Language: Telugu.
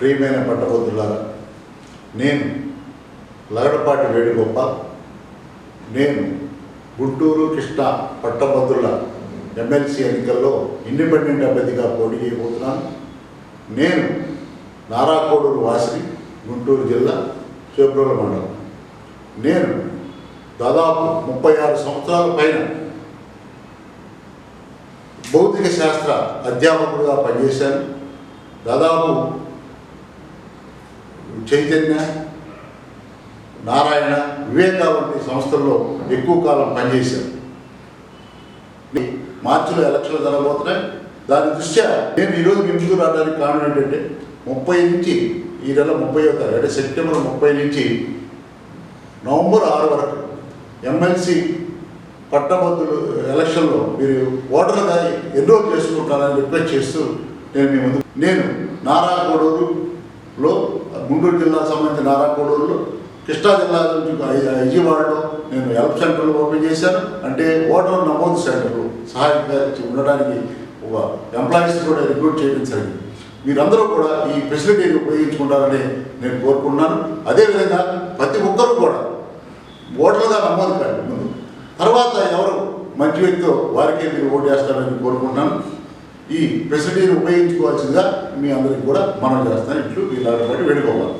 ప్రియమైన పట్టభద్రులారా, నేను లగడపాటి వేణుగోపాల్. నేను గుంటూరు కృష్ణా పట్టభద్రుల ఎమ్మెల్సీ ఎన్నికల్లో ఇండిపెండెంట్ అభ్యర్థిగా పోటీ చేయబోతున్నాను. నేను నారాకోడూరు వాసిని, గుంటూరు జిల్లా, చేబ్రోలు మండలం. నేను దాదాపు 36 సంవత్సరాల పైన భౌతిక శాస్త్ర అధ్యాపకుడిగా పనిచేశాను. దాదాపు చైతన్య, నారాయణ, వివేక వంటి సంస్థల్లో ఎక్కువ కాలం పనిచేశాను. మార్చిలో ఎలక్షన్లు జరగబోతున్నాయి. దాని దృష్ట్యా నేను ఈరోజు ముందుకు రావడానికి కారణం ఏంటంటే 30 నుంచి ఈ నెల 30వ తారీఖు అంటే సెప్టెంబర్ 30 నుంచి నవంబర్ 6 వరకు ఎమ్మెల్సీ పట్టభద్రులు ఎలక్షన్లో మీరు ఓటర్లుగా ఎన్రోల్ చేసుకుంటారని రిక్వెస్ట్ చేస్తూ నేను నారాకోడూరులో, గుంటూరు జిల్లాకు సంబంధించిన నారాకోడూరులో, కృష్ణా జిల్లా నుంచి విజయవాడలో నేను హెల్ప్ సెంటర్లు ఓపెన్ చేశాను. అంటే ఓటర్ నమోదు సెంటర్లు సహాయంగా ఉండడానికి ఒక ఎంప్లాయీస్ కూడా రిక్రూట్ చేయడం జరిగింది. మీరందరూ కూడా ఈ ఫెసిలిటీని ఉపయోగించుకుంటారని నేను కోరుకుంటున్నాను. అదేవిధంగా ప్రతి ఒక్కరూ కూడా ఓటర్లుగా నమోదు కాండి. ముందు తర్వాత ఎవరు మంచి వ్యక్తితో వారికే మీరు ఓటు వేస్తారని కోరుకుంటున్నాను. ఈ ఫెసిలిటీని ఉపయోగించుకోవాల్సిందిగా మీ అందరికీ కూడా మనం చేస్తాను. ఇట్లు వీళ్ళ వేడుకోవాలి.